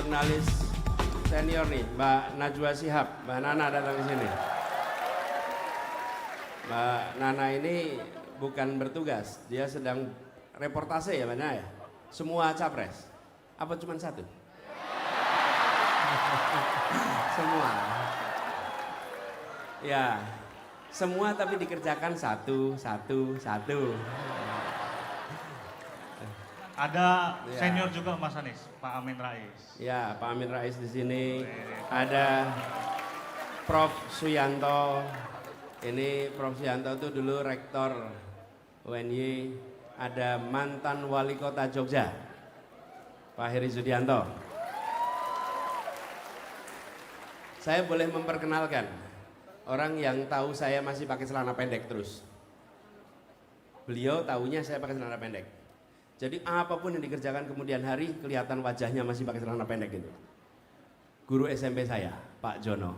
jurnalis senior nih, Mbak Najwa Shihab. Mbak Nana datang ke sini. Mbak Nana ini bukan bertugas, dia sedang reportase ya Mbak Nana ya? Semua capres? Apa cuma satu? Semua. Ya, semua tapi dikerjakan satu. Ada senior juga Mas Anies, Pak Amin Rais. Ya, Pak Amin Rais di sini. Ada Prof Suyanto. Ini Prof Suyanto itu dulu rektor UNY. Ada mantan wali kota Jogja, Pak Heri Sudianto. Saya boleh memperkenalkan orang yang tahu saya masih pakai celana pendek terus. Beliau tahunya saya pakai celana pendek. Jadi apapun yang dikerjakan kemudian hari kelihatan wajahnya masih pakai celana pendek gitu. Guru SMP saya, Pak Jono.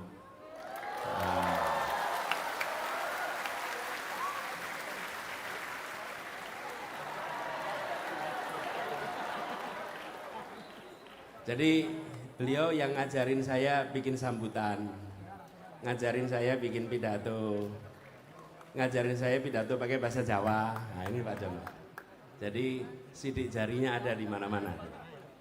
Jadi beliau yang ngajarin saya bikin sambutan, ngajarin saya bikin pidato, ngajarin saya pidato pakai bahasa Jawa. Nah ini Pak Jono. Jadi sidik jarinya ada di mana-mana.